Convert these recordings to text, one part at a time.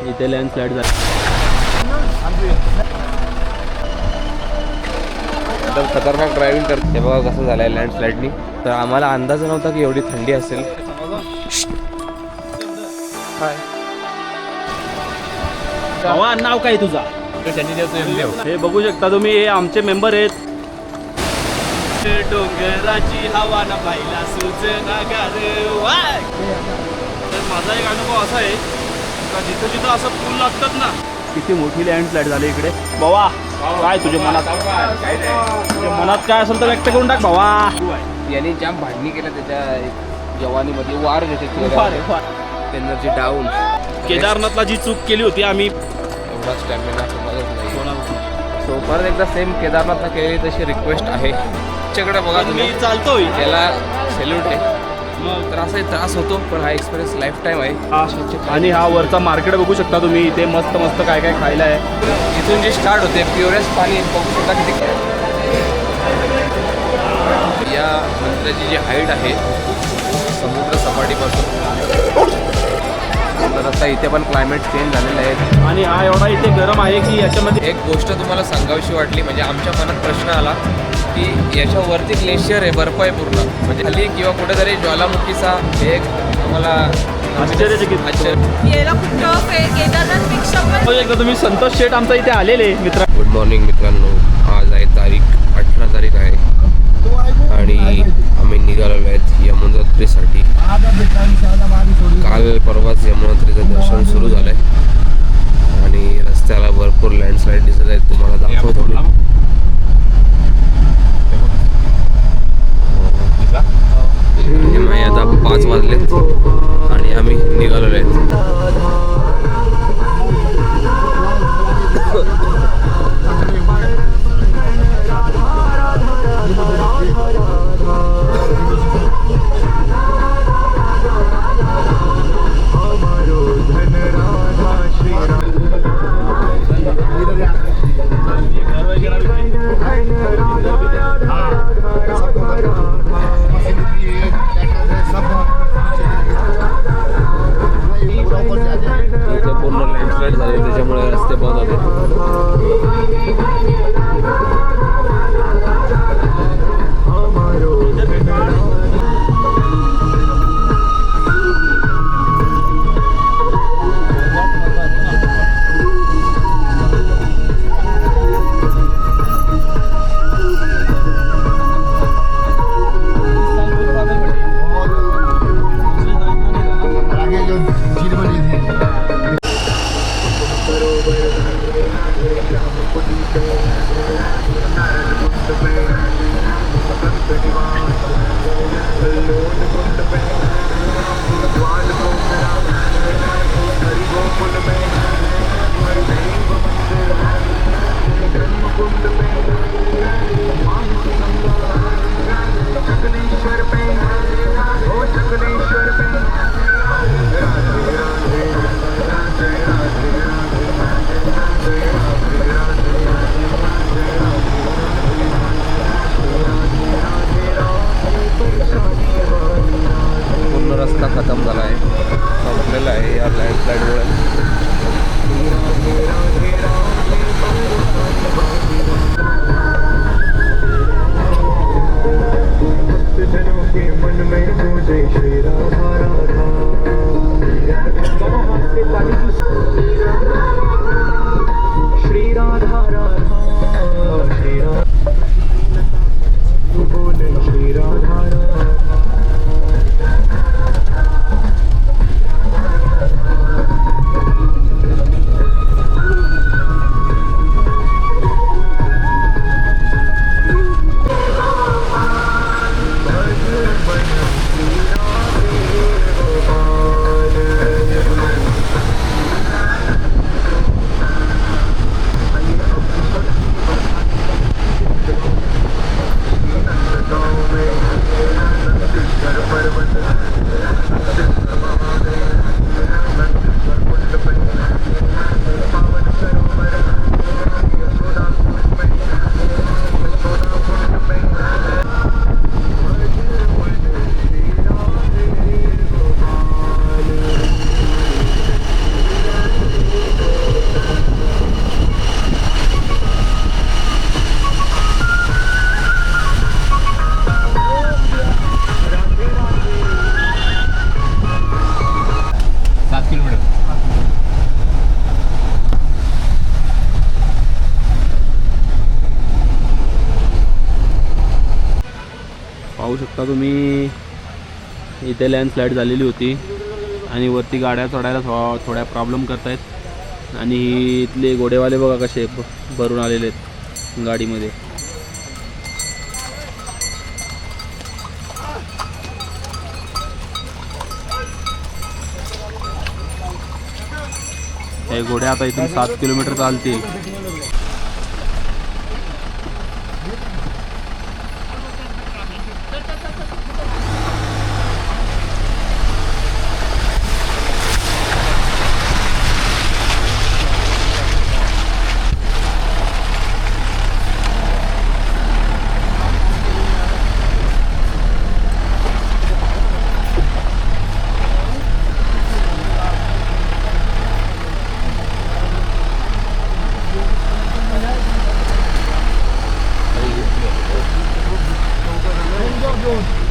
इथे लँडस्लाईड झाली. एकदम खतरनाक ड्रायव्हिंग करते. बघा कसं झालंय लँडस्लाईडनी. तर आम्हाला अंदाज नव्हता की एवढी थंडी असेल. भावा नाव काय तुझा? हे बघू शकता तुम्ही, हे आमचे मेंबर आहेत. डोंगराची हवा ना पाहिला सुचना गार. तर माझा एक अनुभव असा आहे का जिथं जिथं असं पूल लागतात ना, किती मोठी लँडस्लाईड झाली इकडे. भावा काय तुझ्या मनात काय असेल तर व्यक्त करून टाक भावा. यांनी जाम भांडणी केल्या त्याच्या जवानीमध्ये. वार देते एनर्जी डाऊन. केदारनाथला जी चूक केली होती आम्ही, एवढा स्टॅमिना नाही. सो परत एकदा सेम केदारनाथला केली तशी रिक्वेस्ट आहे. तुमच्याकडे बघा तुम्ही चालतोय त्याला सेल्यूट आहे. तर असाही त्रास होतो पण हा एक्सपिरियन्स लाईफ टाईम आहे. आणि हा वरचा मार्केट बघू शकता तुम्ही. इथे मस्त मस्त काय काय खायला आहे. इथून जे स्टार्ट होते प्युरेस्ट पाणी बघू शकता किती. या मंदिराची जी हाईट आहे समुद्र सपाटीपासून. तर आता इथे पण क्लायमेट चेंज झालेलं आहे आणि हा एवढा इथे गरम आहे की याच्यामध्ये एक गोष्ट तुम्हाला सांगावीशी वाटली. म्हणजे आमच्या मनात प्रश्न आला की याच्यावरती ग्लेशियर आहे, बर्फ आहे पूर्ण. म्हणजे खाली किंवा कुठेतरी ज्वालामुखीचा एक आम्हाला आश्चर्यचकित. यायला खूप टफ आहे. केदारनाथपेक्षा पण एकदा तुम्ही संतोष शेठ आमचा इथे आलेले मित्र. गुड मॉर्निंग मित्रांनो. आज आहे तारीख 18 तारीख आहे आणि आम्ही निघालेलो आहेत यमुनोत्रीसाठी. काल परवाच यमुनोत्रीचं दर्शन सुरू झालं आहे आणि रस्त्याला भरपूर लँडस्लाईड दिसत आहेत. तुम्हाला दाखवतो मी. आता 5 वाजलेत आणि आम्ही निघालेलो आहेत. पूर्ण लँडस्लाईड झाले त्याच्यामुळे रस्ते बंद होते. रस्ता खतम झाला आहे, संपलेला आहे या लँडस्लाईडमुळे. पाहू शकता तुम्ही, इथे लँडस्लाईड झालेली होती आणि वरती गाड्या चढायला थोड्या प्रॉब्लेम करतायत आणि इथले घोडेवाले बघा कसे भरून आलेले आहेत गाडीमध्ये. हे घोडे आता इथून 7 किलोमीटर चालतील.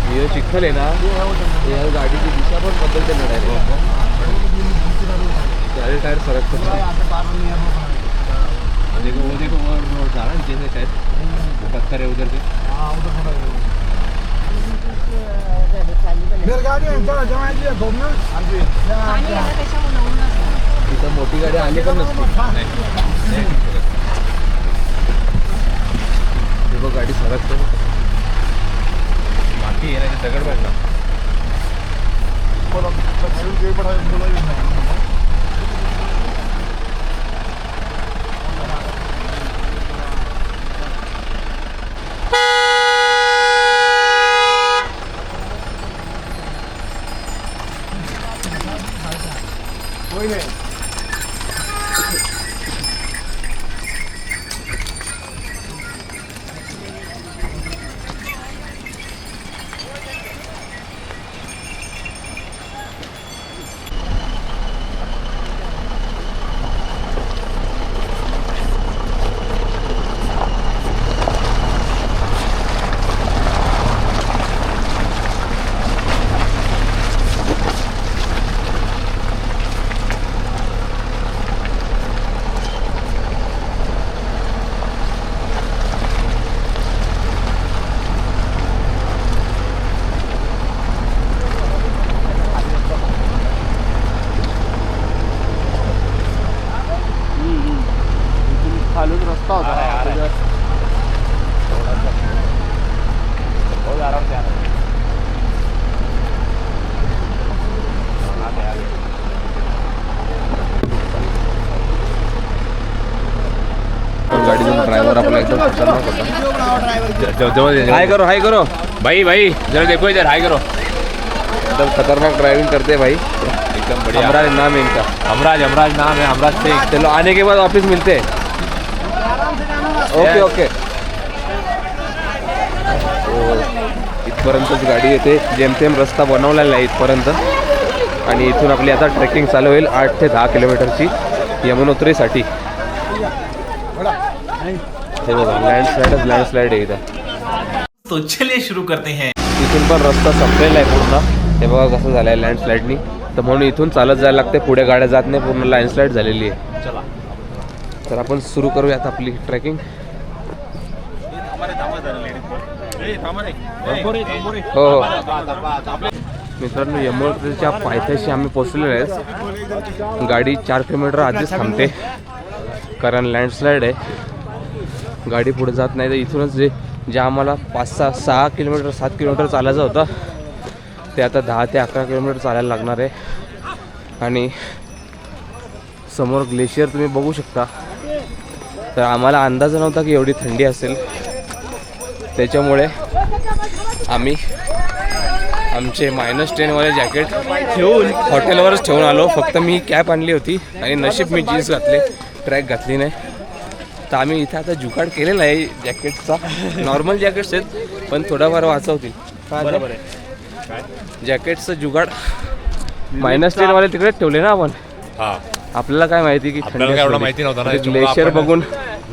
हे चिखल आहे ना, या गाडीची दिशा पण बदलते ना डायरेक्ट. टायर सरकतो. देखो वो देखो वो जा रहा है नीचे से शायद, वो पत्थर है उधर से. तिथं मोठी गाडी आली पण नसते. देखो गाडी सरकतो. माती आहे ना, दगड पडला. खालून रस्ता होता गाडीचा ड्रायव्हर आपला एकदम खतरनाक होता. हाय करो, हाय करो भाई, भाई जरा देखो इधर, हाय करो. एकदम खतरनाक ड्राइविंग करते भाई, एकदम बढ़िया. अमराज नाम है इनका. अमराज नाम है, अमराज से. चलो आने के बाद ऑफिस मिलते हैं. Okay okay. इथपर्यंतच गाडी येते. जेमतेम रस्ता बनवलेला आहे इथपर्यंत आणि इथून आपली आता ट्रेकिंग चालू होईल 8 ते 10 किलोमीटरची यमुनोत्रीसाठी. हे बघा लँडस्लाईड आहे इथं. तो चलिए शुरू करते हैं. इथून पण रस्ता संपलेला आहे पूर्ण. हे बघा कसं झालं आहे लँडस्लाईडनी, तर म्हणून इथून चालत जायला लागते. पुढे गाड्या जात नाही, पूर्ण लँडस्लाईड झालेली आहे. चला तर आपण सुरू करूयात आपली ट्रेकिंग. हो हो मित्रांनो, यमुनोत्रीच्या पायथ्याशी आम्ही पोचलेलो आहे. गाडी 4 किलोमीटर आधीच थांबते कारण लँडस्लाईड आहे. गाडी पुढे जात नाही. तर इथूनच जे आम्हाला 5-6 किलोमीटर 7 किलोमीटर चालायचं होतं ते आता 10 ते 11 किलोमीटर चालायला लागणार आहे. आणि समोर ग्लेशियर तुम्ही बघू शकता. तर आम्हाला अंदाज नव्हता की एवढी थंडी असेल, त्याच्यामुळे आम्ही आमचे -10 वाले जॅकेट ठेवून हॉटेलवरच ठेवून आलो. फक्त मी कॅप आणली होती आणि नशीब मी जीन्स घातले, ट्रॅक घातली नाही. तर आम्ही इथे आता जुगाड केलेला आहे जॅकेटचा. नॉर्मल जॅकेट्स आहेत पण थोडाफार वाचवतील. बरोबर आहे. जॅकेटचं जुगाड -10 वाले तिकडेच ठेवले ना आपण. हा, आपल्याला काय माहिती की आपल्याला काय एवढं माहिती नव्हतं ना. ग्लेशियर बघून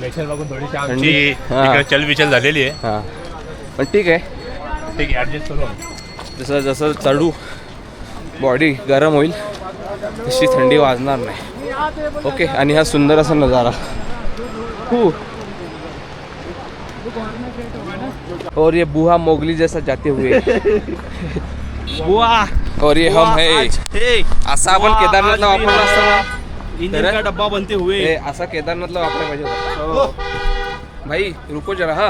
थोडीशी आमची इकडे चलबिचल झालेली आहे. हां पण ठीक आहे, ठीक आहे, ॲडजस्ट करू. जसं जसं चढू बॉडी गरम होईल तशी थंडी वाजणार नाही. ओके. आणि हा सुंदर असा नजारा. और ये बूहा मोगली जैसा जाते हुए बुवा और ये हम है हे असा आपण बुवा, केदारनाथला आज वापरला मेरा असता इंजन का डब्बा बनते हुए ए, असा केदारनाथला वापरायला पाहिजे होता. भाई रुको जरा हा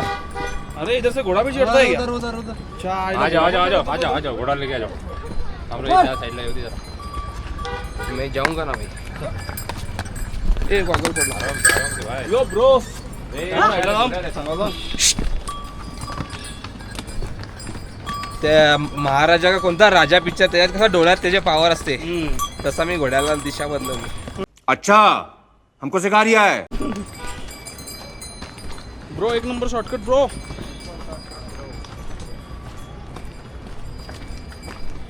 अरे इधर से घोड़ा भी चढ़ता है क्या? अच्छा, आ जाओ आ जाओ आ जाओ आ जाओ आ जाओ घोड़ा लेके आ जाओ हम लोग साइडला येऊ दे जरा मैं जाऊंगा ना भाई. ए गॉगल पडला. यो ब्रो त्या महाराजा का कोणता राजा पिक्चर त्याच्यात कसा डोळ्यात त्याचे पावर असते तसा मी घोड्याला दिशा बदलवली. अच्छा हमको सिखा रिया है. ब्रो एक नंबर शॉर्टकट ब्रो.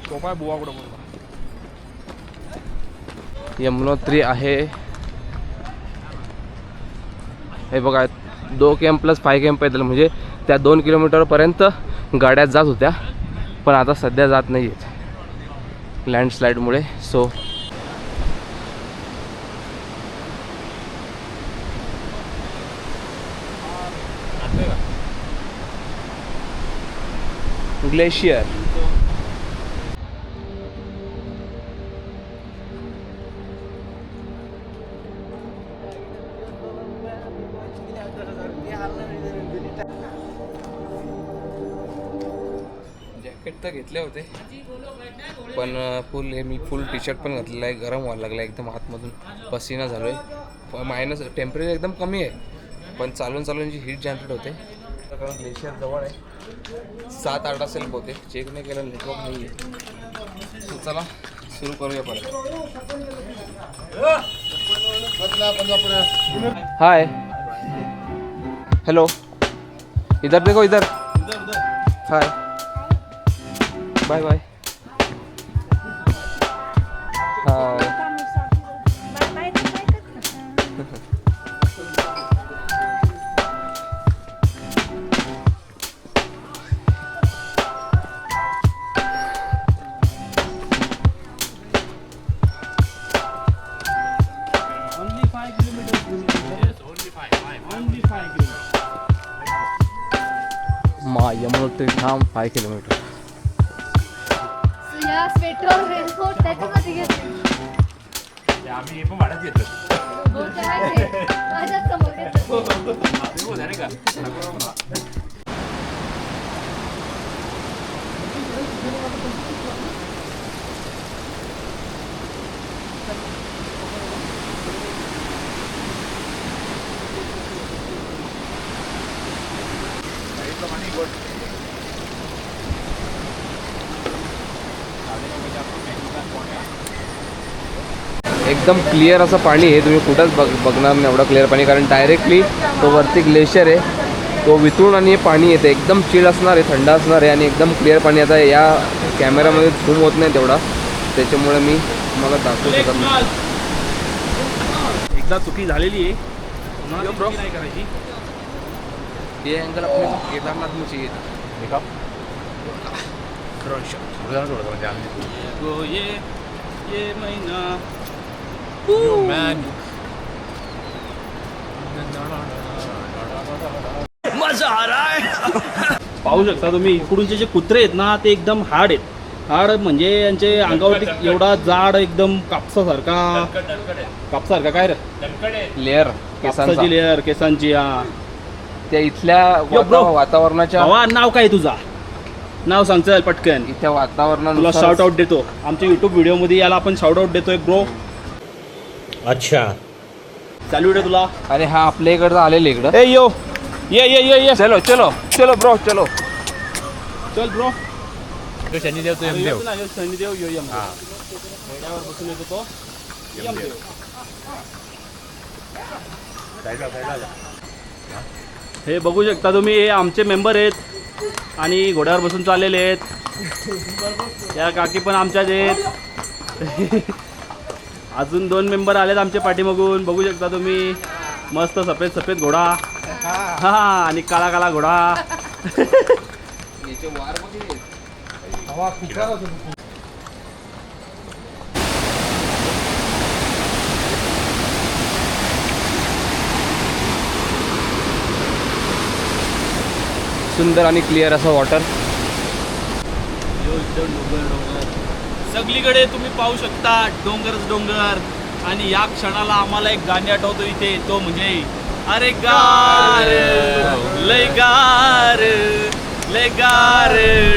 सोपा बुवा कुठं बोलला. यमुनोत्री आहे हे बघा 2 km + 5 km पैदल म्हणजे त्या 2 किलोमीटरपर्यंत गाड्या जात होत्या पण आता सध्या जात नाही आहेत लँडस्लाईडमुळे. सो ग्लेशियर जॅकेट तर घेतले होते पण मी फुल टी शर्ट पण घातलेला आहे. गरम व्हायला लागला एकदम आतमधून पसीना झालोय. मायनस टेम्परेचर एकदम कमी आहे पण चालून चालून जी हीट जनरेट होते कारण ग्लेशियर जवळ आहे. 7-8 असेल बहुतेक चेक नाही केलं नेटवर्क नाही आहे. सो चला सुरू करूया परत. हाय हेलो इधर देखो इधर. Hi bye bye. Hi Only 5 kilometers. Yes, only 5. Only 5 kilometers. Yamunotri Dham 5 kilometre. या स्वेटर रेनकोट त्याच्यामध्ये घेतले. आम्ही हे पण भाड्यात घेतलं हो करायचे माझ्याच समोर घेतलं. हो झाले का एकदम क्लिअर असं पाणी आहे. तुम्ही कुठंच बघणार नाही एवढं क्लिअर पाणी कारण डायरेक्टली तो वरती ग्लेशियर आहे तो वितळून आणि हे पाणी येते एकदम चिल असणार आहे थंड असणार आहे आणि एकदम क्लिअर पाणी. आता या कॅमेरामध्ये झूम होत नाही तेवढा त्याच्यामुळे मी मला दाखवू शकत नाही. एकदा चुकी झालेली आहे पुन्हा ती चुकी नाही करायची. ये अँगल अपने केदारनाथ में चाहिए था. देखा थोडं म्हणजे आम्ही तो ये महिना मॅन मजा आ रहा है. पाहू शकता तुम्ही इकडूनचे जे कुत्रे आहेत ना ते एकदम हार्ड आहेत. हार्ड म्हणजे यांचे अंगावरती एवढा जाड एकदम कापसासारखा काय रे लेअर कापसाची लेअर केसांची. हा त्या इथल्या यो bro. वातावरणाच्या भावा नाव काय तुझा नाव सांग चल पटकन. इथल्या तुला वातावरणानुसार शॉर्ट आउट देतो आमच्या युट्यूब व्हिडिओ मध्ये याला आपण शॉर्ट आउट देतोय ब्रो. अच्छा चालू व्हिडिओ तुला. आणि हा आपल्या इकडचा आलेला इकडं. ए यो ये चलो चलो चलो ब्रो चलो. चल ब्रो. तो शनिदेव तो यमदेव शनिदेव यो यम हा घोड्यावर बसून येतो तो यमदेव. साईडला हे बघू शकता तुम्ही हे आमचे मेंबर आहेत आणि घोड्यावर बसून चाललेले आहेत. या काकी पण आमच्याच आहेत. अजून 2 मेंबर आलेत आमच्या पाठीमागून बघू शकता तुम्ही. मस्त सफेद सफेद घोडा हा आणि काळा काळा घोडा. सुंदर आणि क्लिअर असं वॉटर. सगळीकडे तुम्ही पाहू शकता डोंगरच डोंगर. आणि या क्षणाला आम्हाला एक गाणी आठवतो इथे, तो म्हणजे अरे गार लय गार लय गार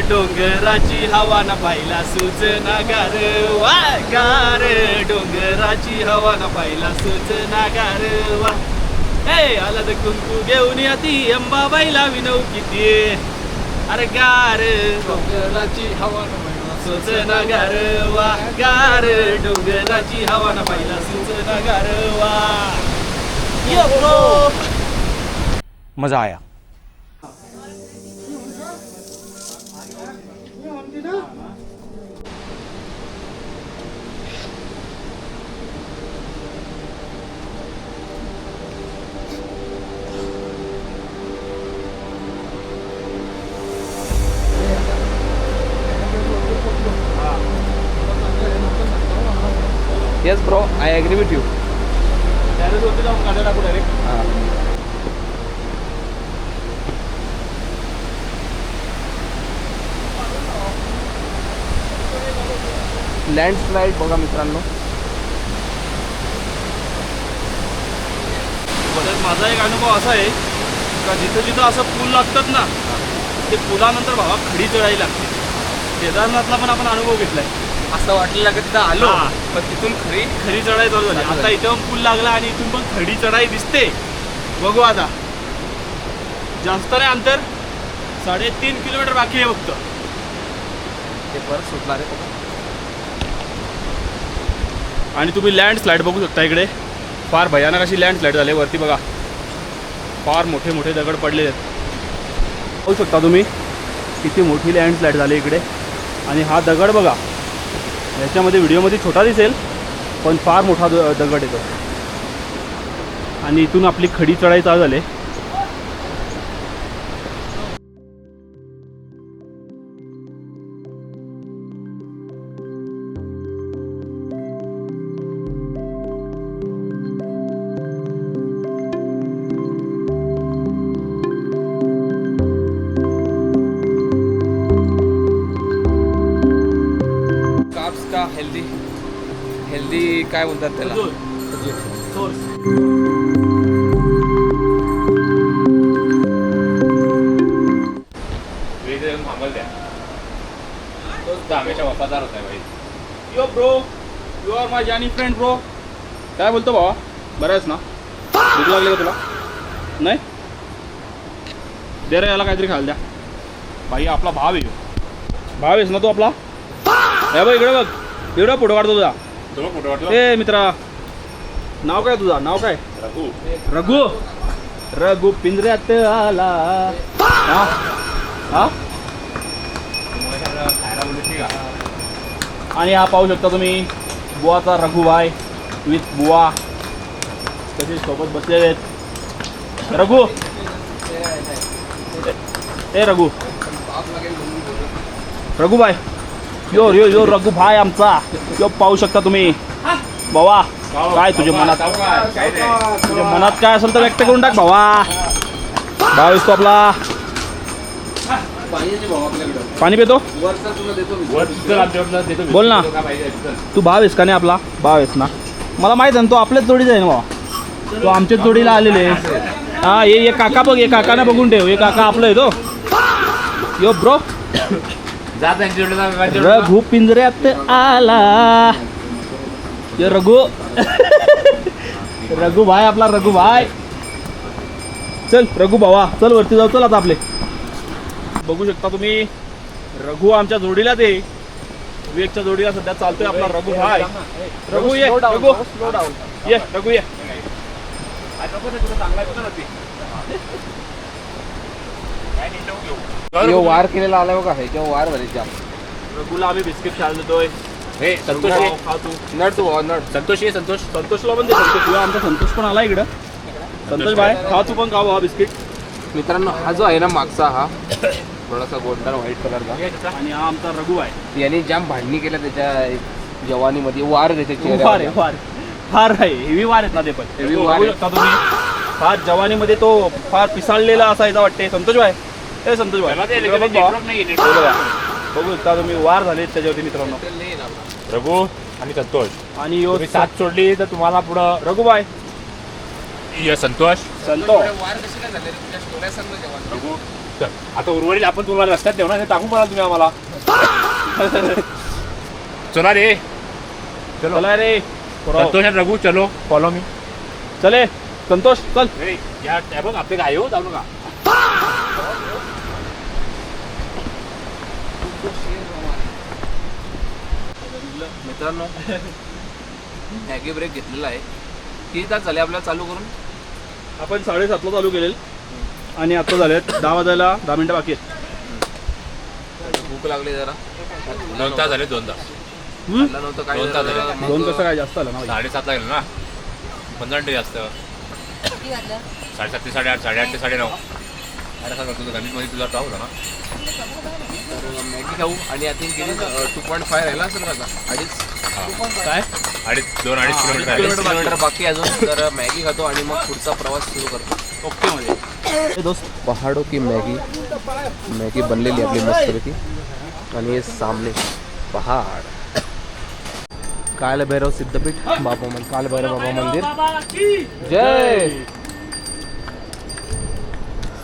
डोंगराची हवा ना पाहिला सुचना गार. वा गार डोंगराची हवा ना पाहिला सुचना गार. वा ए आला तर कुंकू घेऊन याती अंबाबाईला विनव किती. अरे गार डोंगराची हवा ना पाहिला सुचना गार. वा गार डोंगराची हवा ना पाहिला सुचना गार. वा यो ब्रो. मजा आया. Yes bro, I agree with you. त्यावेळेस होते जाऊन गाड्या टाकू डायरेक्ट. लँडस्लाईड बघा मित्रांनो. माझा एक अनुभव असा आहे का जिथं जिथं असं पूल लागतात ना, ते पुलानंतर भावा खडी चढायला लागते. केदारनाथला पण आपण अनुभव घेतलाय. असं वाटलेलं की तिथं आलो, हा. पण तिथून खडी चढाई चालू झाली. आता इथं पूल लागला आणि इथून पण खडी चढाई दिसते. बघू आता, जास्त नाही अंतर, 3.5 किलोमीटर बाकी आहे फक्त. ते परत सुटणार आहे. आणि तुम्ही लँडस्लाईड बघू शकता इकडे. फार भयानक अशी लँडस्लाईड झाली. वरती बघा फार मोठे मोठे दगड पडले आहेत. बघू शकता तुम्ही किती मोठी लँडस्लाईड झाली इकडे. आणि हा दगड बघा, याच्यामध्ये व्हिडिओमध्ये छोटा दिसेल पण फार मोठा दगड येतो. आणि इथून आपली खडी चढाई चालू झाली. कार्ब्स का हेल्दी काय म्हणतात त्याला. थांबल द्या. तो हमेशा वफादार होता है भाई. Yo bro, you are my जानी फ्रेंड ब्रो. काय बोलतो भावा, बरं आहेस ना? भूक लागली का तुला? नाही दे रे याला काहीतरी खायला द्या. भाई आपला भाव आहे. भाव आहेस ना तू आपला? हे बघ इकडे बघ, एवढा फोटो काढतो तुझा. तुला फोटो वाटला? ए मित्रा, नाव काय तुझा? नाव काय? रघु. रघु. रघु पिंजऱ्यात आला. हा हा. आणि हा पाहू शकता तुम्ही बुवाचा रघुभाई विथ बुवा कसे सोबत बसलेले आहेत. रघु ए रघु, रघुभाई यो यो यो रघुभाई आमचा. यो पाहू शकता तुम्ही. भावा काय तुझ्या मनात काय असेल तर व्यक्त करून टाक भावा. भाव असतो आपला. पाणी पितो. बोल ना, तू भाव आहेस का नाही आपला? भाव आहेस ना, मला माहित आहे ना. तो आपल्याच जोडीचा आहे ना भावा, तो आमच्याच जोडीला आलेले. हा ये काका बघ, ये काकाने बघून ठेव. हे काका आपलं आहे तो. यो ब्रो, रघु पिंजऱ्यात आला. ये रघु रघु भाई आपला रघु भाई. चल रघु भावा, चल वरती जाऊ. चल आता आपले. बघू शकता तुम्ही रघु आमच्या जोडीला ते विवेकच्या जोडीला सध्या चालतोय आपला रघु भाई. रघु ये, रघु ये, रघु ये. यो वार केलेला आला बघा. हे किंवा वार भरे जाम. रघुला आम्ही बिस्किट खायला देतोय. हे संतोष ये. खा तू. नट तू नट. संतोष ये. संतोष. संतोषला पण दे. संतोष आमचा संतोष पण आला इकडं. संतोष भाई खा तू पण, खा भावा बिस्किट. मित्रांनो, हा जो आहे ना मागचा, हा थोडासा गोल्डन व्हाईट कलरचा. आणि हा आमचा रघु आहे. याने जाम भांडणी केल्या त्याच्या जवानीमध्ये. वार देते वार आहे, वार फार आहे. हेवी वार आहेत ना ते पण. हेवी वार बघू शकता तुम्ही. फार जवानीमध्ये तो फार पिसाळलेला असायचा वाटते. संतोष भाई ए संतोष भाई त्याला ते इकडं बघ network भावा. नाही, हे बघा. बघू शकता तुम्ही वार झाले त्याच्यावरती मित्रांनो. रघु आणि संतोष आणि यो तुम्ही साथ सोडली तर तुम्हाला पुढं रघुबाई ये संतोष संतोष रघु चल, आता उर्वरित आपण तुम्हाला रस्त्यात ठेवणार हे टाकून पडाल तुम्ही आम्हाला. चला रे चलो चला रे संतोष आणि रघु चलो फॉलो मी. चले संतोष चल. या त्या बघ आपले काय हो जाऊ नका. मित्रांनो मॅगी ब्रेक घेतलेला आहे. किती तास झाले आपल्याला चालू करून? आपण 7:30ला चालू केलेल आणि आता झालेत 10 वाजायला 10 मिनिटं बाकी आहेत. भूक लागली जरा. 2 तास झाले 2 तास. खाल्लं नव्हतं काय 2 तास झाले. मग 2 कसं काय जास्त आलं ना 7:30 लागेल ना 15 मिनिटं जास्त. 7:30 ते 8:30 8:30 ते 9:30 7:30 करतो गणितमध्ये तुझा टाव होता ना. तर मॅगी खाऊ आणि आय थिंक 2.5 राहिला असेल का आता? 2.5 काय 2-2.5 किलोमीटर किलोमीटर बाकी अजून. तर मॅगी खातो आणि मग पुढचा प्रवास सुरू करतो. ओके मध्ये. दोस्त पहाड़ों की मैगी बनलेली आपली मस्तपैकी. आणि हे सामने पहाड़. कालभैरव सिद्धपीठ कालभैरव बाबा मंदिर. जय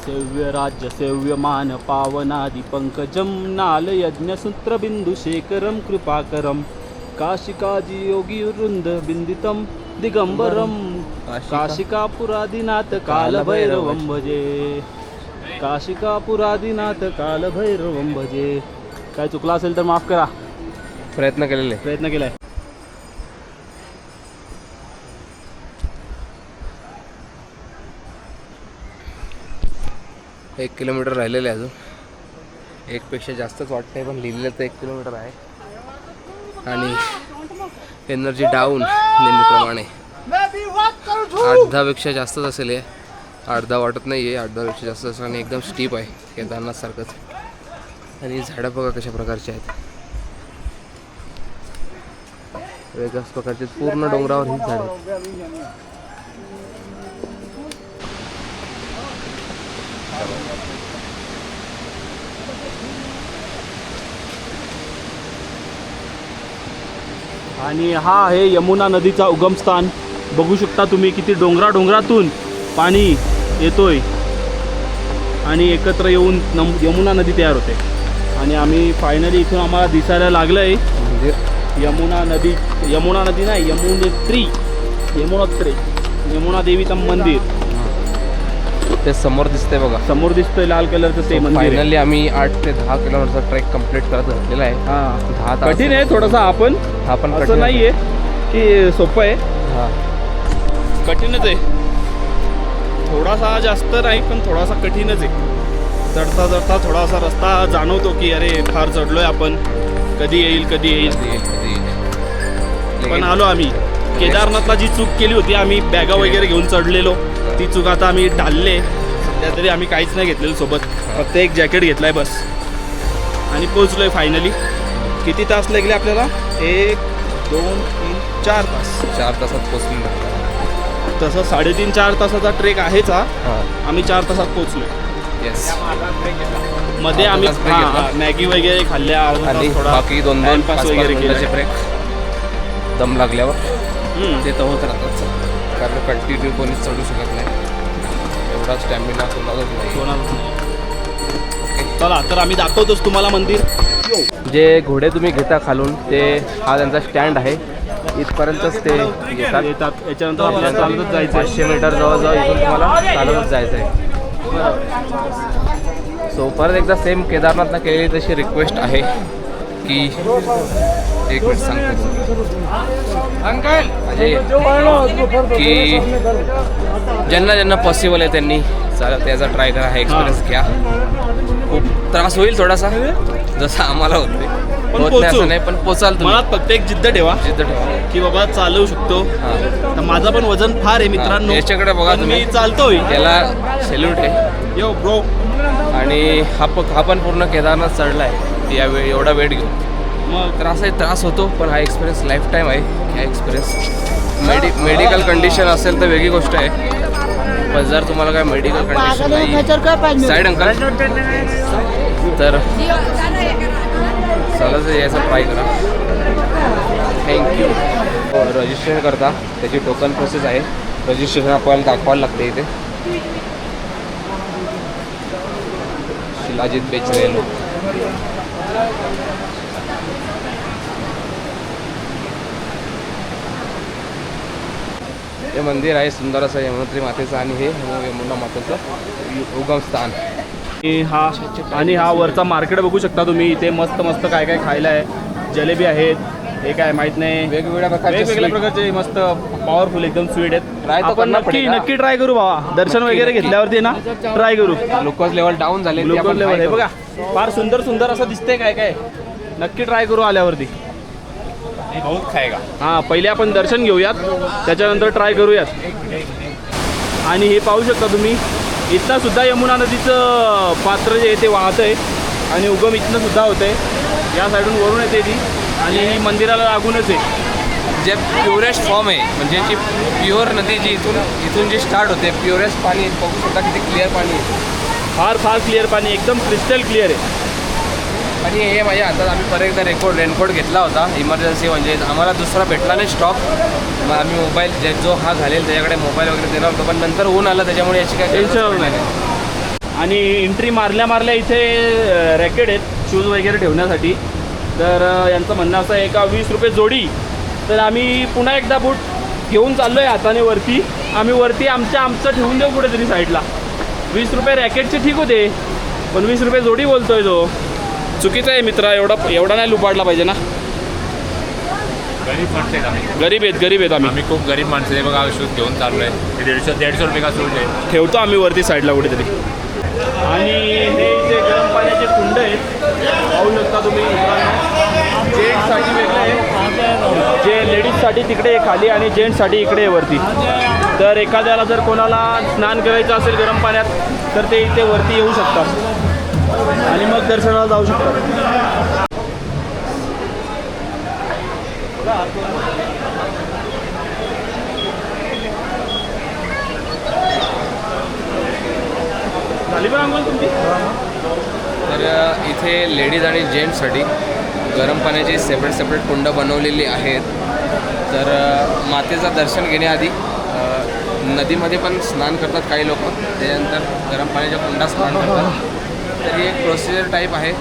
सेव्य राज्य सेव्यमान पावनादि पंकजम नाल यज्ञ सूत्र बिंदु शेखरम कृपाकरम काशिकाजी योगी वृंद बिंदितम दिगंबरम काशिकापुरादिनाथ कालभैरवं भजे काशिकापुरादिनाथ कालभैरवं भजे. काय चुकलं असेल तर माफ करा. प्रयत्न केलेले. प्रयत्न केलाय. 1 किलोमीटर राहिलेले अजून. 1 पेक्षा जास्तच वाटतंय पण लिहिलेलं तर 1 किलोमीटर आहे. आणि एनर्जी डाऊन नेहमीप्रमाणे. 8-10पेक्षा जास्तच असेल हे. 8-10 वाटत नाही आहे. 8-10पेक्षा जास्त असेल आणि एकदम स्टीप आहे केदारनाथ सारखंच. आणि झाडं बघा कशा प्रकारची आहेत. वेगळ्याच प्रकारचे पूर्ण डोंगरावर ही झाडं आहेत. आणि हा आहे यमुना नदीचा उगमस्थान. बघू शकता तुम्ही किती डोंगरातून पाणी येतोय आणि एकत्र येऊन यमुना नदी तयार होते. आणि आम्ही फायनली इथून आम्हाला दिसायला लागलंय यमुना नदी नाही यमुना देवीचं मंदिर. ते समोर दिसतंय बघा. समोर दिसतंय लाल कलरचं ते मंदिर. फायनली आम्ही 8 ते 10 किलोमीटरचा ट्रेक कंप्लीट करत घातलेला आहे. हां 10 तास कठीण आहे थोडासा. हा पण कठीण असं नाहीये की सोपं आहे. हां कठीणच आहे. थोडासा जास्त नाही पण थोडासा कठीणच आहे. चढता थोडासा रस्ता जाणवतो की अरे फार चढलोय आपण. कधी येईल पण आलो आम्ही. केदारनाथला जी चूक केली होती आम्ही बॅगा वगैरे घेऊन चढलेलो ती चूक आता आम्ही टाळले. सध्या तरी आम्ही काहीच नाही घेतलेलं सोबत. फक्त एक जॅकेट घेतलाय बस. आणि पोचलोय फायनली. किती तास लागले आपल्याला? 1 2 3 4 तास. 4 तासात पोचलो. तसं 3.5-4 तासाचा ट्रेक आहेच हा. हां आम्ही 4 तासात पोचलोय. येस. मध्ये आम्ही break घेतला. मॅगी वगैरे खाल्ल्या. आणि थोडा बाकी 2-2 टाइमपास वगैरे मिनिटाचे केला. ब्रेक दम लागल्यावर ते तर होत राहतात. कारण कंटिन्यू कोणीच चढू शकत नाही. एवढा स्टॅमिना कोणालाच नाही. चला तर आम्ही दाखवतोच तुम्हाला मंदिर. जे घोडे तुम्ही घेता खालून ते हा त्यांचा स्टँड आहे. इथपर्यंतच ते येतात. याच्यानंतर आपल्याला चालतच जायचं. 500 मीटर जवळजवळ इथून तुम्हाला चालतच जायचं आहे. सो परत एकदा सेम केदारनाथला केलेली तशी रिक्वेस्ट आहे की 1 मिनिट सांगतो की ज्यांना पॉसिबल आहे त्यांनी त्याचा ट्राय करा. हा एक्सपिरियन्स घ्या. खूप त्रास होईल थोडासा जसं आम्हाला होत नाही असं नाही पण पोचाल तुम्ही. मनात फक्त एक जिद्द ठेवा की बाबा चालवू शकतो. तर माझं पण वजन फार आहे मित्रांनो. याच्याकडे बघा पण तुम्ही. मी चालतोय. त्याला सॅल्यूट आहे. यो ब्रो. आणि हा पण पूर्ण केदारनाथ चढलाय एवढा वेट घेऊन. मग त्रास होतो पण हा एक्सपिरियन्स लाईफ टाईम आहे. हा एक्सपिरियन्स मेडिकल कंडिशन असेल तर वेगळी गोष्ट आहे. पण जर तुम्हाला काय मेडिकल कंडिशन नाही साईड अंकल तर चला तर यायचा ट्राय करा. थँक्यू. रजिस्ट्रेशन करता त्याची टोकन प्रोसेस आहे. रजिस्ट्रेशन आपल्याला दाखवायला लागते इथे. शिलाजीत बेच रहे लोग. हे मंदिर आहे सुंदर असं यमुनोत्री मातेचं आणि हे यमुना मातेचं उगम स्थान. आणि हा वरचा मार्केट बघू शकता तुम्ही. इथे मस्त मस्त काय काय खायला आहे. जलेबी आहेत, हे काय माहित नाही, वेगवेगळ्या प्रकारचे मस्त पॉवरफुल एकदम स्वीट आहेत. ट्राय आपण नक्की ट्राय करू बाबा. दर्शन वगैरे घेतल्यावरती ना ट्राय करू. ग्लुकोज लेवल डाऊन झाले. ग्लुकोज लेवल हे बघा फार सुंदर सुंदर असं दिसतंय काय काय. नक्की ट्राय करू आल्यावरती. बहुत खाएगा. हां पहिले आपण दर्शन घेऊयात त्याच्यानंतर ट्राय करूयात. आणि हे पाहू शकता तुम्ही इथनं सुद्धा यमुना नदीचं पात्र जे आहे ते वाहतं आहे आणि उगम इथनं सुद्धा होतं आहे. या साईडून वरून येते ती आणि ही मंदिराला लागूनच आहे. जे प्युरेस्ट फॉर्म आहे म्हणजे जी प्युअर नदी जी इथून जी स्टार्ट होते प्युरेस्ट पाणी बघू शकता किती क्लिअर पाणी आहे. फार क्लिअर पाणी एकदम क्रिस्टल क्लिअर आहे. आणि हे माझ्या हातात आम्ही परत एकदा रेनकोट घेतला होता इमर्जन्सी म्हणजे आम्हाला दुसरा भेटला नाही स्टॉक. मग आम्ही मोबाईल जो हा घालेल त्याच्याकडे मोबाईल वगैरे देणार होतो पण नंतर ऊन आलं त्याच्यामुळे याची काय टेन्शन नाही. आणि एंट्री मारल्या इथे रॅकेट आहेत शूज वगैरे ठेवण्यासाठी. तर यांचं म्हणणं असं आहे का 20 रुपये जोडी. तर आम्ही पुन्हा एकदा बूट घेऊन चाललो आहे हाताने वरती. आम्ही वरती आमचं ठेवून देऊ कुठेतरी साईडला. 20 रुपये रॅकेटचे ठीक होते पण 20 रुपये जोडी बोलतोय तो. चुकीचं आहे मित्रा. एवढा नाही लुपाडला पाहिजे ना. गरीब माणसं आहेत आम्ही. गरीब आहेत आम्ही. आम्ही खूप गरीब माणसं आहे. बघा शूज घेऊन चाललो आहे. 150 रुपये का शूज आहे. ठेवतो आम्ही वरती साईडला कुठेतरी. आणि हे जे गरम पाण्याचे कुंड आहेत पाहू शकता तुम्ही. जेंट्ससाठी वेगळं आहे. जे लेडीजसाठी तिकडे आहे खाली आणि जेंट्ससाठी इकडे आहे वरती. तर एखाद्याला जर कोणाला स्नान करायचं असेल गरम पाण्यात तर ते इथे वरती येऊ शकतात आणि मग दर्शनाला जाऊ शकतात. झाली पण आंघोळ तुमची. तर इथे लेडीज आणि जेंट्ससाठी गरम पाण्याची सेपरेट कुंड बनवलेली आहेत. तर मातेचं दर्शन घेण्याआधी नदीमध्ये पण स्नान करतात काही लोक. त्याच्यानंतर गरम पाण्याच्या कुंडात स्नान करतात. तर ही एक प्रोसिजर टाईप आहे.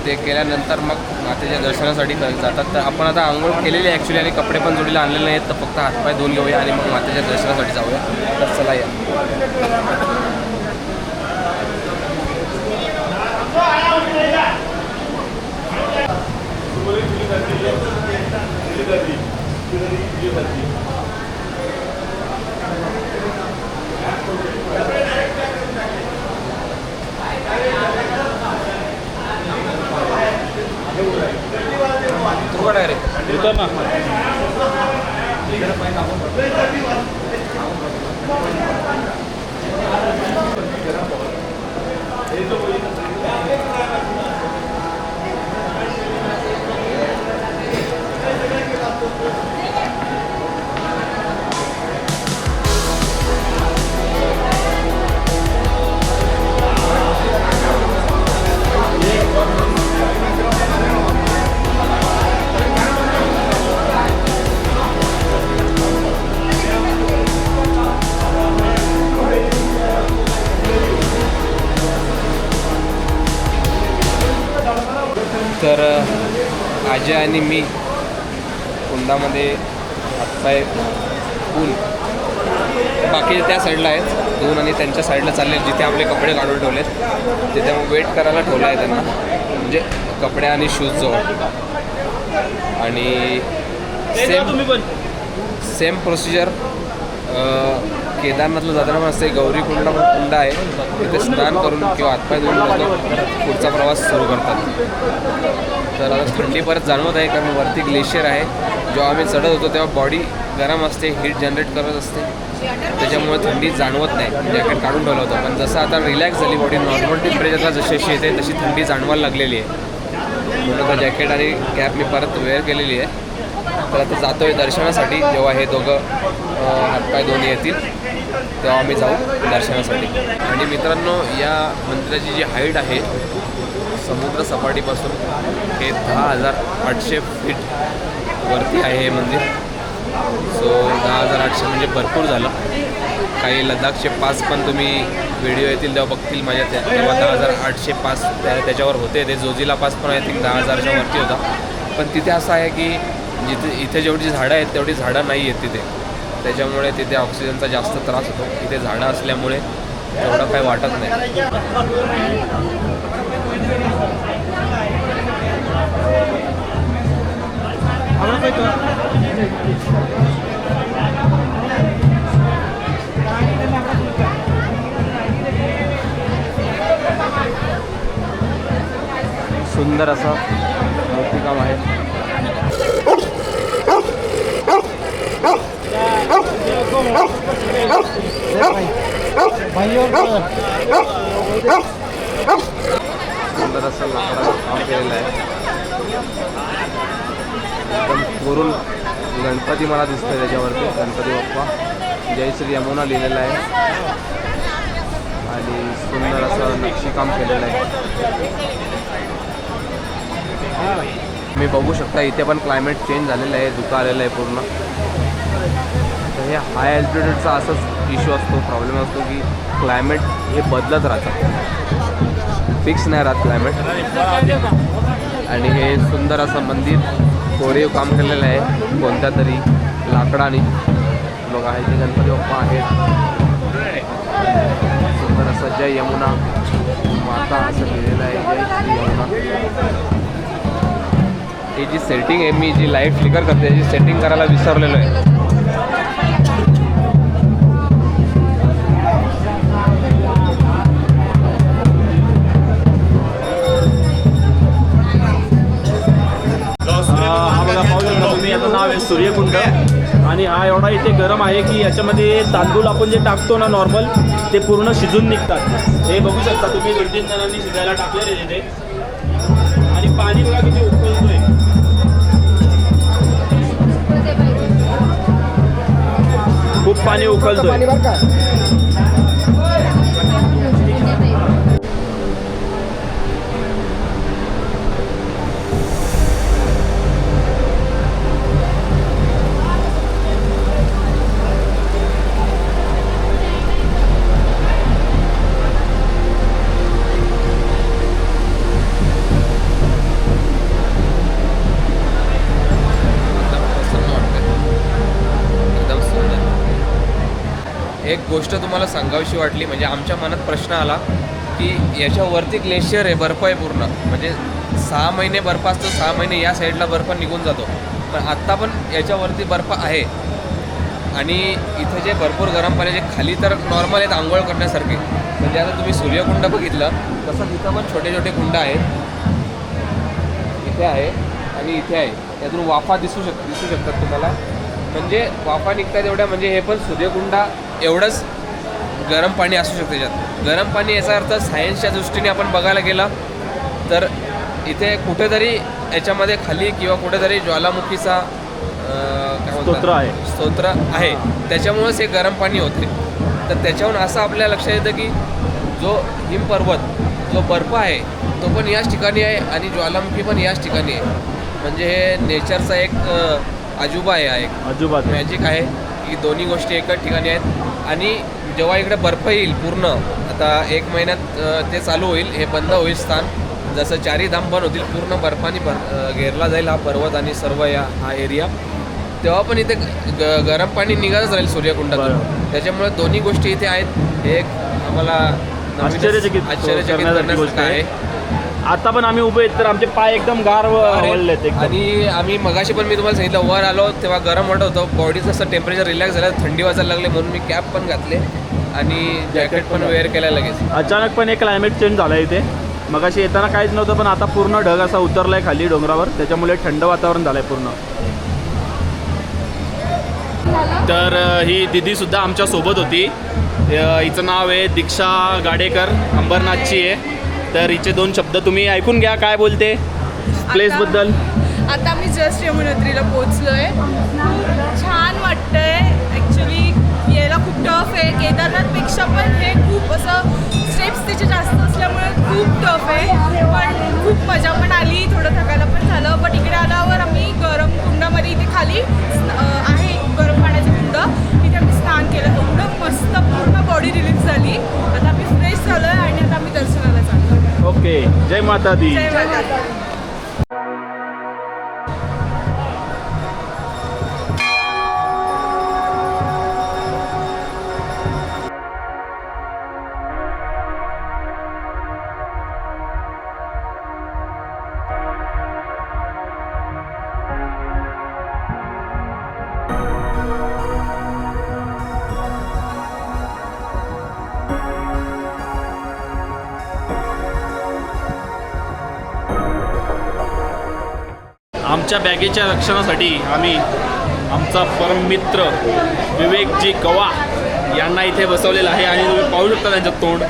ते केल्यानंतर मग मातेच्या दर्शनासाठी जातात. तर आपण आता आंघोळ केलेली आहे ॲक्च्युली आणि कपडे पण जोडीला आणलेले नाहीत. तर फक्त हातपाय धुवून घेऊया आणि मग मातेच्या दर्शनासाठी जाऊया. तर चला या. येतो ना. तर आजी आणि मी कुंडामध्ये हातपाय धुवून बाकी त्या साईडला आहेत धुवून आणि त्यांच्या साईडला चालले जिथे आपले कपडे काढून ठेवलेत तिथे वेट करायला ठेवलं आहे त्यांना म्हणजे कपडे आणि शूज जवळ. आणि सेम प्रोसिजर केदारनाथला जाताना पण असते. गौरी कुंड कुंड आहे तिथे स्नान करून किंवा हातपाय धुवून लोक पुढचा प्रवास सुरू करतात. तर आता थंडी परत जाणवत आहे कारण वरती ग्लेशियर आहे. जेव्हा आम्ही चढत होतो तेव्हा बॉडी गरम असते, हीट जनरेट करत असते, त्याच्यामुळे थंडी जाणवत नाही. जॅकेट काढून ठेवलं होतं पण जसं आता रिलॅक्स झाली बॉडी नॉर्मल टेम्परेचरला जशी अशी येते तशी थंडी जाणवायला लागलेली आहे. म्हणून आता जॅकेट आणि कॅप मी परत वेअर केलेली आहे. तर आता जातो आहे दर्शनासाठी जेव्हा हे दोघं हातपाय धुवून येतील तेव्हा आम्ही जाऊ दर्शनासाठी. आणि मित्रांनो, या मंदिराची जी हाईट आहे समुद्र सपाटीपासून हे 10,800 फीट वरती आहे हे मंदिर. सो 10,800 म्हणजे भरपूर झालं. काही लडाखचे पास पण तुम्ही व्हिडिओ येतील तेव्हा बघतील माझ्या, तेव्हा 10,800 पास त्याच्यावर होते. ते जोजिला पास पण आय थिंक 10,000च्या वरती होता. पण तिथे असं आहे की इथे जेवढी झाडं आहेत तेवढी झाडं नाही आहेत तिथे, त्याच्यामुळे तिथे ऑक्सिजनचा जास्त त्रास होतो. इथे झाडं असल्यामुळे तेवढं काही वाटत नाही. सुंदर असं मूर्तिकाम आहे. सुंदर असं लाकडाचं काम केलेलं आहे. एकदम कोरून गणपती मला दिसतोय त्याच्यावरती. गणपती बाप्पा जय श्री यमुना लिहिलेलं आहे आणि सुंदर असं नक्षीकाम केलेलं आहे. तुम्ही बघू शकता इथे पण क्लायमेट चेंज झालेलं आहे, धुकं आलेलं आहे पूर्ण. तर हे हाय अल्टिट्यूडचा असंच इश्यू असतो, प्रॉब्लेम असतो की क्लायमेट हे बदलत राहतं, फिक्स नाही राहत क्लायमेट. आणि हे सुंदर असं मंदिर कोरीव काम केलेलं आहे कोणत्या तरी लाकडाने. बघा हे जे गणपती बाप्पा आहेत, सुंदर असं जय यमुना माता असं लिहिलेलं आहे, जय श्री यमुना. ही जी सेटिंग आहे, मी जी लाईट फ्लिकर करते त्याची सेटिंग करायला विसरलेलो आहे. हा बघा पाहू शकता तुम्ही, याचं नाव आहे सूर्यकुंड. आणि हा एवढा इथे गरम आहे की याच्यामध्ये तांदूळ आपण जे टाकतो ना नॉर्मल, ते पूर्ण शिजून निघतात. हे बघू शकता तुम्ही, 2-3 जणांनी शिजायला टाकलेले तिथे. आणि पाणी बघा किती उकळतोय, खूप पाणी उकळतोय. एक गोष्ट तुम्हाला सांगावीशी वाटली, म्हणजे आमच्या मनात प्रश्न आला की याच्यावरती ग्लेशियर आहे, बर्फ आहे पूर्ण. म्हणजे 6 महिने बर्फ असतो, 6 महिने या साईडला बर्फ निघून जातो. पण आत्ता पण याच्यावरती बर्फ आहे. आणि इथे जे भरपूर गरम पाण्याचे खाली तर नॉर्मल आहेत आंघोळ करण्यासारखे. म्हणजे आता तुम्ही सूर्यकुंड बघितलं तसं तिथं पण छोटे छोटे कुंड आहेत. इथे आहे आणि इथे आहे. त्यातून वाफा दिसू शकतात तुम्हाला. म्हणजे वाफा निघतात एवढ्या, म्हणजे हे पण सूर्यकुंडा एवढंच गरम पाणी असू शकतं त्याच्यात. गरम पाणी याचा अर्थ सायन्सच्या दृष्टीने आपण बघायला गेला तर इथे कुठेतरी याच्यामध्ये खाली किंवा कुठेतरी ज्वालामुखीचा स्तोत्र आहे, त्याच्यामुळेच हे गरम पाणी होते. तर त्याच्याहून असं आपल्या लक्षात येतं की जो हिमपर्वत, जो बर्फ आहे तो पण याच ठिकाणी आहे आणि ज्वालामुखी पण याच ठिकाणी आहे. म्हणजे हे नेचरचा एक अजूबा आहे, हा एक अजूबा मॅजिक आहे की दोन्ही गोष्टी एकाच ठिकाणी आहेत. आणि जेव्हा इकडे बर्फ येईल पूर्ण, आता 1 महिन्यात ते चालू होईल, हे बंद होईल स्थान. जसं 4ही धाम बंद होतील, पूर्ण बर्फाने घेरला जाईल हा पर्वत आणि सर्व हा एरिया. तेव्हा पण इथे गरम पाणी निघतच राहील सूर्यकुंडातून. त्याच्यामुळे दोन्ही गोष्टी इथे आहेत. हे एक आम्हाला आश्चर्यचकित करण्यासारखं आहे. आता पण आम्ही उभे आहेत तर आमचे पाय एकदम गार वळलेत. आणि आम्ही मगाशी पण मी तुम्हाला सांगितलं वर आलो तेव्हा गरम वाटत होतं, बॉडीचं असं टेम्परेचर रिलॅक्स झालं, थंडी वाजायला लागले म्हणून मी कॅप पण घातले आणि जॅकेट पण वेअर केला लगेच. अचानकपणे क्लायमेट चेंज झाला इथे. मगाशी येताना काहीच नव्हतं, पण आता पूर्ण ढग असा उतरलाय खाली डोंगरावर, त्याच्यामुळे थंड वातावरण झालंय पूर्ण. तर ही दिदी सुद्धा आमच्या सोबत होती. हिचं नाव आहे दीक्षा गाडेकर, अंबरनाथची आहे. तर हिचे 2 शब्द तुम्ही ऐकून घ्या, काय बोलते प्लेसबद्दल. आता मी जस्ट यमुनोत्रीला पोहोचलोय. छान वाटतंय ॲक्च्युली, यायला खूप टफ आहे. केदारनाथपेक्षा पण हे खूप असं स्टेप्स त्याचे जास्त असल्यामुळे खूप टफ आहे. पण खूप मजा पण आली, थोडं थकायला पण झालं. बट इकडे आल्यावर आम्ही गरम कुंडामध्ये इथे खाली आहे गरम पाण्याचं कुंड, तिथे आम्ही स्नान केलं. एवढं मस्त पूर्ण बॉडी रिलीफ झाली. आता आम्ही फ्रेश झालो आहे आणि आता आम्ही दर्शनाला चाललो. ओके, जय माता दी. जय माता दी. आमच्या बॅगेच्या रक्षणासाठी आम्ही आमचा परममित्र विवेकजी गवा यांना इथे बसवलेला आहे आणि तुम्ही पाहू शकता त्यांचं तोंड.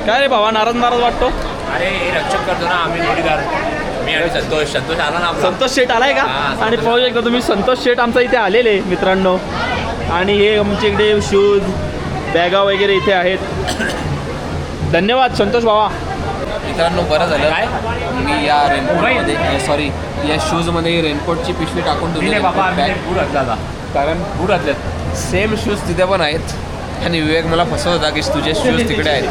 काय रे भावा, नाराज वाटतो? अरे हे रक्षक करतो ना आम्ही जोडीदार, मी आणि संतोष आला ना आपला. संतोष शेठ आलाय का? हा, आणि पाहू शकता तुम्ही संतोष शेठ आमचा इथे आलेले मित्रांनो. आणि हे आमच्या इकडे शूज बॅगा वगैरे इथे आहेत. धन्यवाद संतोष भावा. मित्रांनो बरं झालं मी या रेनकोटमध्ये सॉरी या शूजमध्ये रेनकोटची पिशवी टाकून ठेवली बाबा बॅग, बूट घातला, कारण बूट घातलेत. सेम शूज तिथे पण आहेत आणि विवेक मला फसवत होता की तुझे शूज तिकडे आहेत.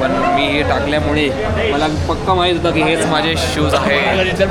पण मी हे टाकल्यामुळे मला पक्का माहीत होतं की हेच माझे शूज आहेत.